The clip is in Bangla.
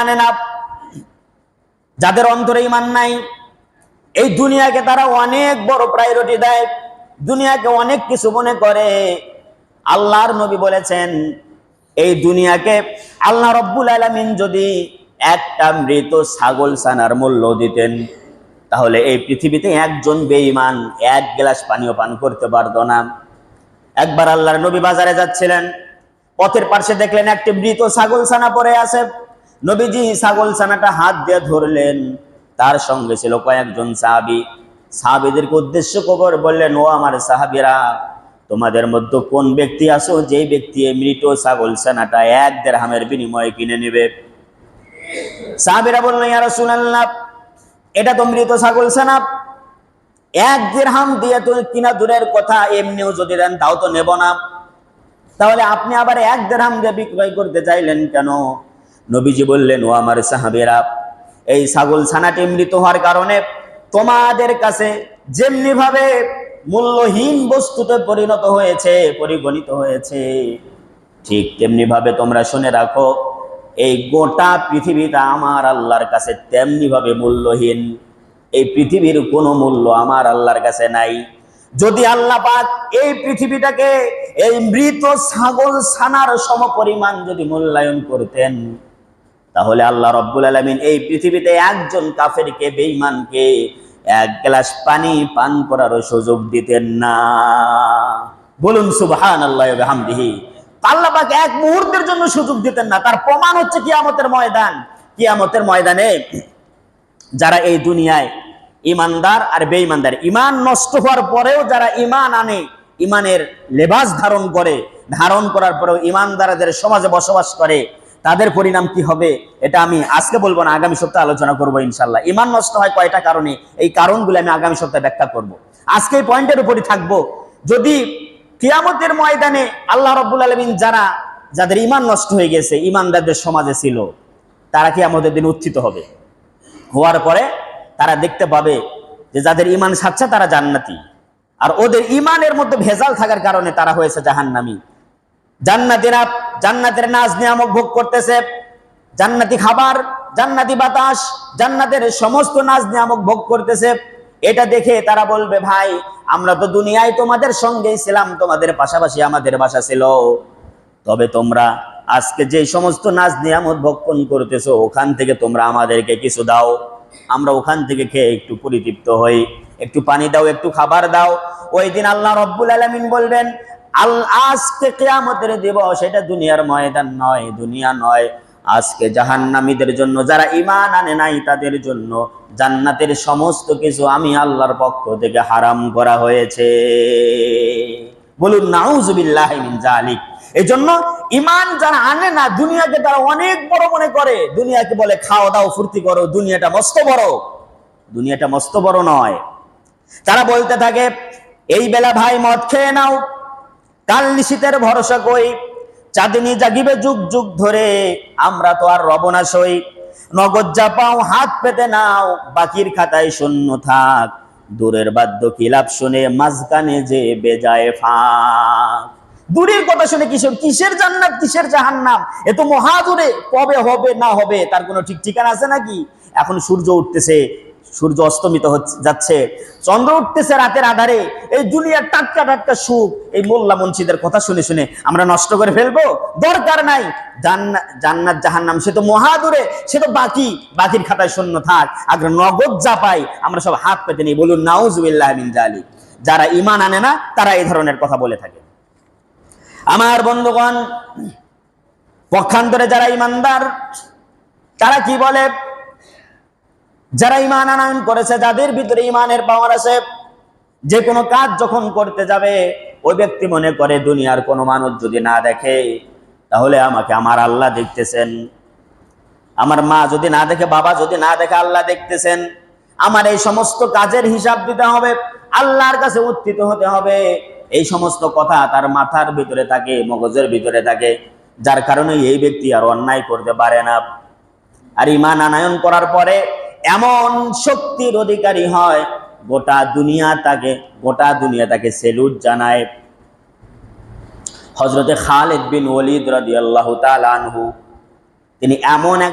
আনে না, যাদের অন্তরে ঈমান নাই, এই দুনিয়াকে তারা অনেক বড় প্রায়োরিটি দেয়, দুনিয়াকে অনেক কিছু মনে করে। আল্লাহর নবী বলেছেন, এই দুনিয়াকে আল্লাহ রব্বুল আলামিন যদি একটা মৃত ছাগল ছানার মূল্য দিতেন, তাহলে এই পৃথিবীতে একজন বেঈমান এক গ্লাস পানিও পান করতে পারতো না। একবার আল্লাহর নবী বাজারে যাচ্ছিলেন, পথের পাশে দেখলেন একটি মৃত ছাগল ছানা পড়ে আছে। নবীজি ছাগল ছানাটা হাত দিয়ে ধরলেন, তার সঙ্গে ছিল কয়েকজন সাহাবী। সাহাবীদেরকে উদ্দেশ্য করে বললেন, ও আমার সাহাবীরা, তোমাদের মধ্যে কোন ব্যক্তি আছো যে ব্যক্তি এই মৃত ছাগল ছানাটা 1 দিরহামের বিনিময়ে কিনে নেবে? সাহাবীরা বললেন, ইয়া রাসূলুল্লাহ, এটা তো মৃত ছাগল ছানা, 1 দিরহাম দিয়ে তো কিনা দূরের কথা, এমনিও যদি দেন তাও তো নেব না। তাহলে আপনি আবার 1 দিরহাম দিয়ে বিক্রয় করতে চাইলেন কেন? নবীজি বললেন, ও আমার সাহাবীরা, এই ছাগল ছানাটি মৃত হওয়ার কারণে তোমাদের কাছে যেমনি ভাবে মূল্যহীন বস্তুতে পরিগণিত হয়েছে, ঠিক তেমনি ভাবে তোমরা শুনে রাখো, এই গোটা পৃথিবীটা আমার আল্লাহর কাছে তেমনি ভাবে মূল্যহীন। এই পৃথিবীর কোনো মূল্য আমার আল্লাহর কাছে নাই। যদি আল্লাহ পাক এই পৃথিবীটাকে এই মৃত ছাগল ছানার সমপরিমাণ যদি মূল্যায়ন করতেন, তাহলে আল্লাহ রব্বুল আলামিন এই পৃথিবীতে একজন কাফেরকে, বেঈমানকে 1 গ্লাস পানি পান করার সুযোগ দিতেন না। বলুন সুবহানাল্লাহি ওয়া বিহামদিহি। আল্লাহ পাক এক মুহূর্তের জন্য সুযোগ দিতেন না। তার প্রমাণ হচ্ছে কিয়ামতের ময়দান। কিয়ামতের ময়দানে যারা এই দুনিয়ায় ইমানদার আর বেঈমানদার, ইমান নষ্ট হওয়ার পরেও যারা ইমান আনে, ইমানের লেবাস ধারণ করার পরেও ইমানদারদের সমাজে বসবাস করে, তাদের পরিণাম কি হবে এটা আমি আজকে বলবো না, আগামী সপ্তাহে আলোচনা করবো ইনশাআল্লাহ। ইমান নষ্ট হয় কয়টা কারণে, এই কারণগুলো আমি আগামী সপ্তাহে ব্যাখ্যা করব। আজকে এই পয়েন্টের উপরই থাকবো। যদি কিয়ামতের ময়দানে আল্লাহ রাব্বুল আলামিন যাদের ইমান নষ্ট হয়ে গেছে, ইমানদারদের সমাজে ছিল, তারা কিয়ামতের দিন উত্থিত হবে। হওয়ার পরে তারা দেখতে পাবে যে যাদের ইমান সাচ্চা তারা জান্নাতি, আর ওদের ইমানের মধ্যে ভেজাল থাকার কারণে তারা হয়েছে জাহান্নামী। জান্নাতীরা জান্নাতের নাজ নিয়ামত ভোগ করতেছে, জান্নাতি খাবার, জান্নাতি বাতাস, জান্নাতের সমস্ত নাজ নিয়ামত ভোগ করতেছে। এটা দেখে তারা বলবে, ভাই আমরা তো দুনিয়ায় তোমাদের সঙ্গেই ছিলাম, তোমাদের পাশাপাশি আমাদের বাসা ছিল, তবে তোমরা আজকে যে সমস্ত নাজ নিয়ামত ভক্ষণ করতেছো, ওখান থেকে তোমরা আমাদেরকে কিছু দাও, আমরা ওখান থেকে খেয়ে একটু পরিতৃপ্ত হই, একটু পানি দাও, একটু খাবার দাও। ওই দিন আল্লাহ রাব্বুল আলামিন বলবেন, আজকে কিয়ামতের দিবস, এটা দুনিয়ার ময়দান নয়, দুনিয়া নয়, আজকে জাহান্নামীদের জন্য, যারা ঈমান আনে নাই তাদের জন্য জান্নাতের সমস্ত কিছু আমি আল্লাহর পক্ষ থেকে হারাম করা হয়েছে। বলুন নাউযুবিল্লাহি মিন যালিক। এই জন্য ঈমান যারা আনে না, দুনিয়াকে তারা অনেক বড় মনে করে, দুনিয়াকে বলে খাও দাও ফুর্তি করো, দুনিয়াটা মস্ত বড়। দুনিয়াটা মস্ত বড় নয়। তারা বলতে থাকে, এই বেলা ভাই মদ খেয়ে নাও, কাল নিশীতের ভরসা কই, চাঁদনি জাগিবে যুগ যুগ ধরে, আমরা তো আর রব না সই, নগদ যা পাও হাত পেতে নাও, বাকির খাতায় শূন্য থাক, দূরের বাদ্য কিলাপ শুনে মাঝখানে যে বেজায় ফাঁক। দূরের কথা শুনে কিসের জান্নাত, কিসের জাহান্নাম, এ তো মহাদূরে, কবে হবে না হবে তার কোনো ঠিক ঠিকানা আছে নাকি? এখন সূর্য উঠতেছে, সূর্য অস্তমিত যাচ্ছে, চন্দ্র উঠতেছে রাতের আধারে, এই দুনিয়ার টাটকা টাটকা সুখ এই মোল্লা মুন্সিদের কথা শুনে শুনে আমরা নষ্ট করে ফেলবো? দরকার নাই। জান্নাত জাহান্নাম সে তো মহাদূরে, সে তো বাকির খাতায় শূন্য থাক, আগে নগদ যা পাই আমরা সব হাত পেতে নিই। বলুন নাউযুবিল্লাহি মিন যালিক। যারা ঈমান আনে না তারা এই ধরনের কথা বলে থাকে। আমার বন্ধুগণ, পক্ষান্তরে যারা ঈমানদার তারা কি বলে? যারা ঈমান আনয়ন করেছে, যাদের ভিতরে ঈমানের পাওয়ার আছে, যে কোনো কাজ যখন করতে যাবে ওই ব্যক্তি মনে করে দুনিয়ার কোনো মানুষ যদি না দেখে তাহলে আমাকে আমার আল্লাহ দেখতেছেন, আমার মা যদি না দেখে, বাবা যদি না দেখে, আল্লাহ দেখতেছেন, আমার এই সমস্ত কাজের হিসাব দিতে হবে, আল্লাহর কাছে উত্থিত হতে হবে। এই সমস্ত কথা তার মাথার ভিতরে থাকে, মগজের ভিতরে থাকে, যার কারণে এই ব্যক্তি আর অন্যায় করতে পারে না। আর ঈমান আনয়ন করার পরে এমন শক্তির অধিকারী হয়, গোটা দুনিয়া তাকে সেলুট জানায়। হযরতে খালিদ বিন ওয়ালিদ রাদিয়াল্লাহু তাআলা আনহু, তিনি এমন